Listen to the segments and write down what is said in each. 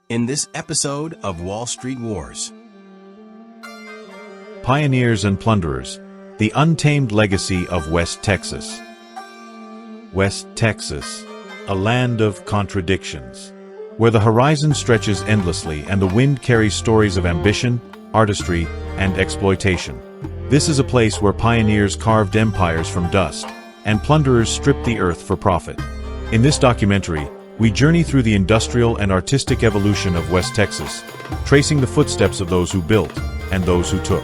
in this episode of Wallstreet Wars. Pioneers and Plunderers, the Untamed Legacy of West Texas. West Texas, a land of contradictions, where the horizon stretches endlessly and the wind carries stories of ambition, artistry, and exploitation. This is a place where pioneers carved empires from dust, and plunderers stripped the earth for profit. In this documentary, we journey through the industrial and artistic evolution of West Texas, tracing the footsteps of those who built and those who took.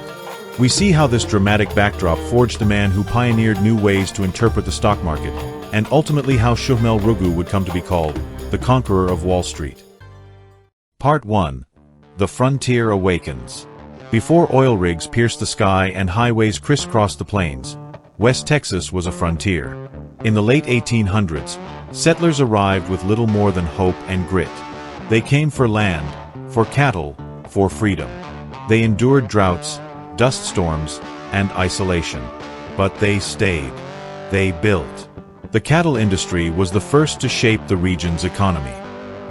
We see how this dramatic backdrop forged the man who pioneered new ways to interpret the stock market, and ultimately how Chamel Raghu would come to be called the Conqueror of Wall Street. Part 1. The Frontier Awakens. Before oil rigs pierced the sky and highways crisscrossed the plains, West Texas was a frontier. In the late 1800s, settlers arrived with little more than hope and grit. They came for land, for cattle, for freedom. They endured droughts, dust storms, and isolation. But they stayed. They built. The cattle industry was the first to shape the region's economy.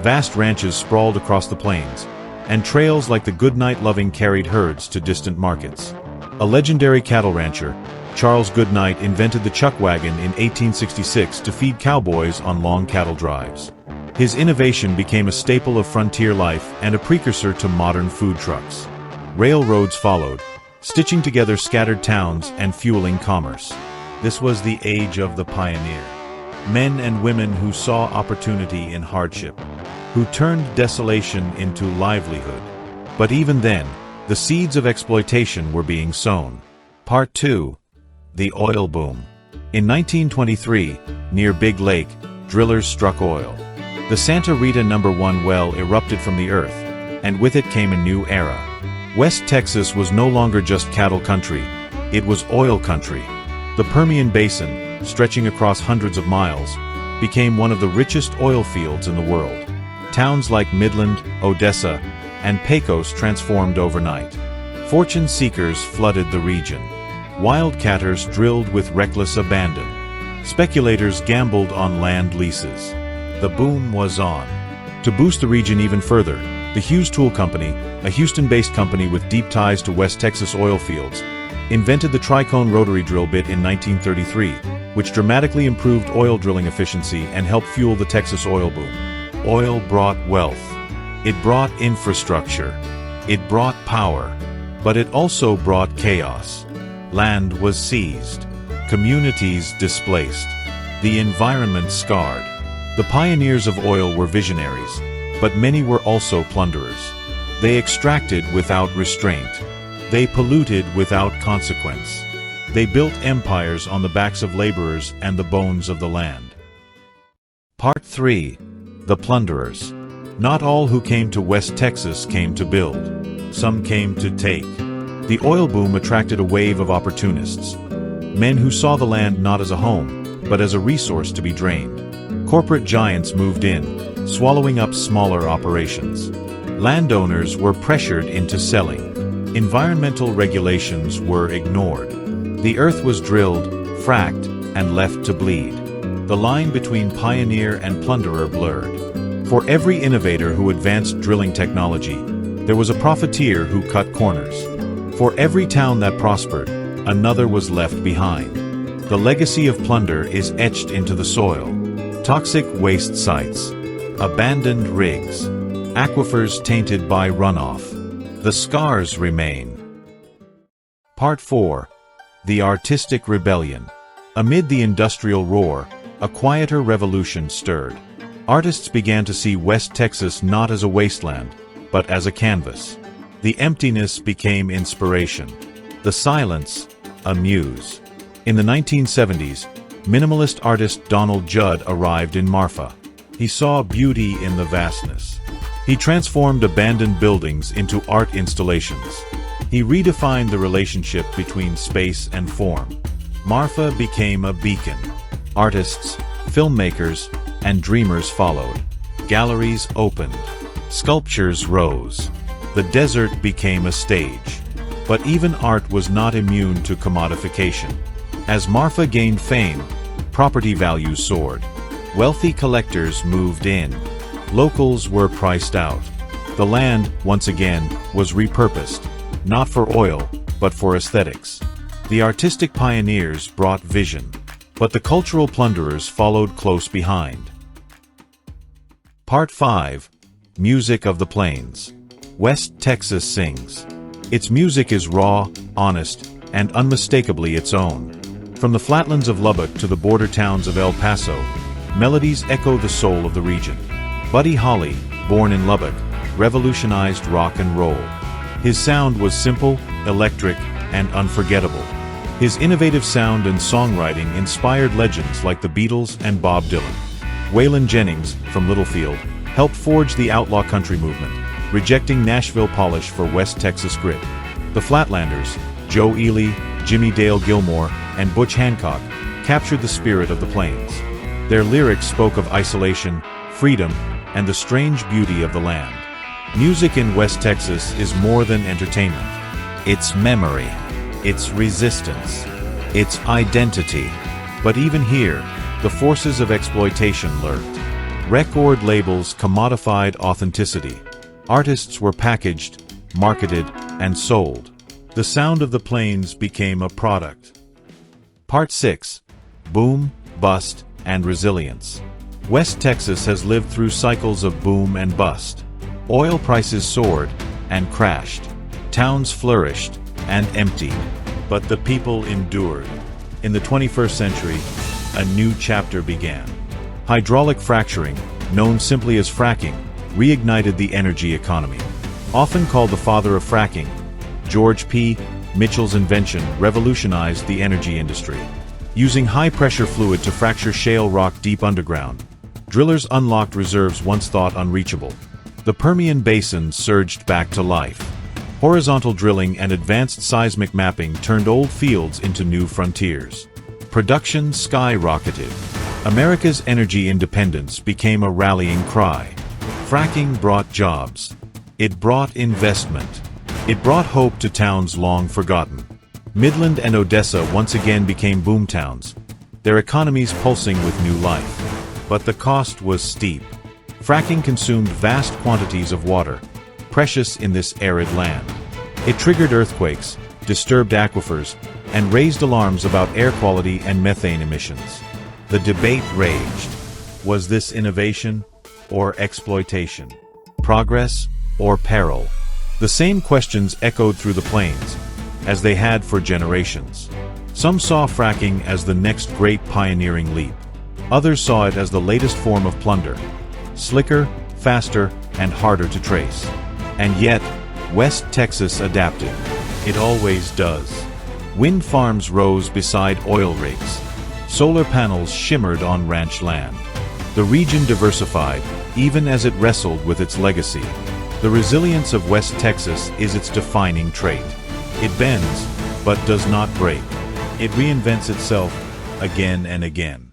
Vast ranches sprawled across the plains, and trails like the Goodnight loving carried herds to distant markets. A legendary cattle rancher, Charles Goodnight, invented the chuck wagon in 1866 to feed cowboys on long cattle drives. His innovation became a staple of frontier life and a precursor to modern food trucks. Railroads followed, stitching together scattered towns and fueling commerce. This was the age of the pioneer. Men and women who saw opportunity in hardship, who turned desolation into livelihood. But even then, the seeds of exploitation were being sown. Part 2. The Oil Boom. In 1923, near Big Lake, drillers struck oil. The Santa Rita No. 1 well erupted from the earth, and with it came a new era. West Texas was no longer just cattle country, it was oil country. The Permian Basin, stretching across hundreds of miles, became one of the richest oil fields in the world. Towns like Midland, Odessa, and Pecos transformed overnight. Fortune seekers flooded the region. Wildcatters drilled with reckless abandon. Speculators gambled on land leases. The boom was on. To boost the region even further, the Hughes Tool Company, a Houston-based company with deep ties to West Texas oil fields, invented the Tricone rotary drill bit in 1933, which dramatically improved oil drilling efficiency and helped fuel the Texas oil boom. Oil brought wealth. It brought infrastructure. It brought power. But it also brought chaos. Land was seized. Communities displaced. The environment scarred. The pioneers of oil were visionaries, but many were also plunderers. They extracted without restraint. They polluted without consequence. They built empires on the backs of laborers and the bones of the land. Part 3. The Plunderers. Not all who came to West Texas came to build. Some came to take. The oil boom attracted a wave of opportunists. Men who saw the land not as a home, but as a resource to be drained. Corporate giants moved in, swallowing up smaller operations. Landowners were pressured into selling. Environmental regulations were ignored. The earth was drilled, fracked, and left to bleed. The line between pioneer and plunderer blurred. For every innovator who advanced drilling technology, there was a profiteer who cut corners. For every town that prospered, another was left behind. The legacy of plunder is etched into the soil. Toxic waste sites, abandoned rigs, aquifers tainted by runoff. The scars remain. Part 4. The Artistic Rebellion. Amid the industrial roar, a quieter revolution stirred. Artists began to see West Texas not as a wasteland, but as a canvas. The emptiness became inspiration. The silence, a muse. In the 1970s, minimalist artist Donald Judd arrived in Marfa. He saw beauty in the vastness. He transformed abandoned buildings into art installations. He redefined the relationship between space and form. Marfa became a beacon. Artists, filmmakers, and dreamers followed. Galleries opened. Sculptures rose. The desert became a stage. But even art was not immune to commodification. As Marfa gained fame, property values soared. Wealthy collectors moved in. Locals were priced out. The land, once again, was repurposed, not for oil, but for aesthetics. The artistic pioneers brought vision, but the cultural plunderers followed close behind. Part 5. Music of the Plains. West Texas sings. Its music is raw, honest, and unmistakably its own. From the flatlands of Lubbock to the border towns of El Paso, melodies echo the soul of the region. Buddy Holly, born in Lubbock, revolutionized rock and roll. His sound was simple, electric, and unforgettable. His innovative sound and songwriting inspired legends like the Beatles and Bob Dylan. Waylon Jennings, from Littlefield, helped forge the outlaw country movement, rejecting Nashville polish for West Texas grit. The Flatlanders, Joe Ely, Jimmy Dale Gilmore, and Butch Hancock, captured the spirit of the plains. Their lyrics spoke of isolation, freedom, and the strange beauty of the land. Music in West Texas is more than entertainment. It's memory, it's resistance, it's identity. But even here, the forces of exploitation lurked. Record labels commodified authenticity. Artists were packaged, marketed, and sold. The sound of the plains became a product. Part 6. Boom, Bust, and Resilience. West Texas has lived through cycles of boom and bust. Oil prices soared and crashed. Towns flourished and emptied. But the people endured. In the 21st century, a new chapter began. Hydraulic fracturing, known simply as fracking, reignited the energy economy. Often called the father of fracking, George P. Mitchell's invention revolutionized the energy industry. Using high-pressure fluid to fracture shale rock deep underground, drillers unlocked reserves once thought unreachable. The Permian Basin surged back to life. Horizontal drilling and advanced seismic mapping turned old fields into new frontiers. Production skyrocketed. America's energy independence became a rallying cry. Fracking brought jobs. It brought investment. It brought hope to towns long forgotten. Midland and Odessa once again became boomtowns, their economies pulsing with new life. But the cost was steep. Fracking consumed vast quantities of water, precious in this arid land. It triggered earthquakes, disturbed aquifers, and raised alarms about air quality and methane emissions. The debate raged. Was this innovation or exploitation? Progress or peril? The same questions echoed through the plains, as they had for generations. Some saw fracking as the next great pioneering leap. Others saw it as the latest form of plunder. Slicker, faster, and harder to trace. And yet, West Texas adapted. It always does. Wind farms rose beside oil rigs. Solar panels shimmered on ranch land. The region diversified, even as it wrestled with its legacy. The resilience of West Texas is its defining trait. It bends, but does not break. It reinvents itself again and again.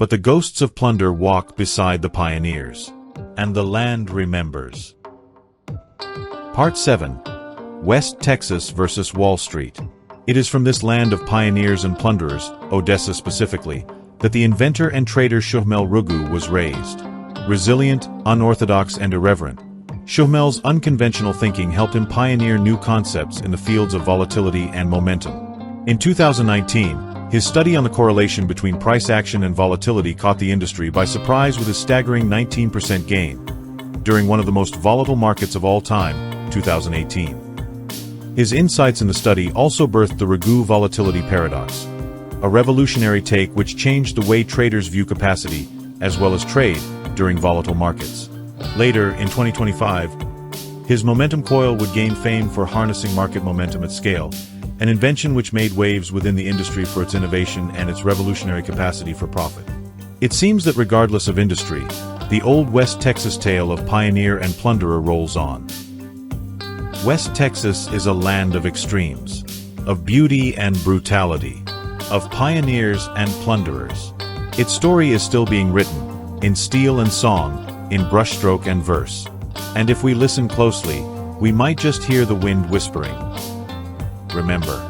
But the ghosts of plunder walk beside the pioneers. And the land remembers. Part 7. West Texas versus Wall Street. It is from this land of pioneers and plunderers, Odessa specifically, that the inventor and trader Chamel Raghu was raised. Resilient, unorthodox, and irreverent, Chamel's unconventional thinking helped him pioneer new concepts in the fields of volatility and momentum. In 2019, his study on the correlation between price action and volatility caught the industry by surprise with his staggering 19% gain during one of the most volatile markets of all time, 2018. His insights in the study also birthed the Raghu volatility paradox, a revolutionary take which changed the way traders view capacity, as well as trade, during volatile markets. Later, in 2025, his momentum coil would gain fame for harnessing market momentum at scale, an invention which made waves within the industry for its innovation and its revolutionary capacity for profit. It seems that regardless of industry, the old West Texas tale of pioneer and plunderer rolls on. West Texas is a land of extremes, of beauty and brutality, of pioneers and plunderers. Its story is still being written, in steel and song, in brushstroke and verse. And if we listen closely, we might just hear the wind whispering. Remember,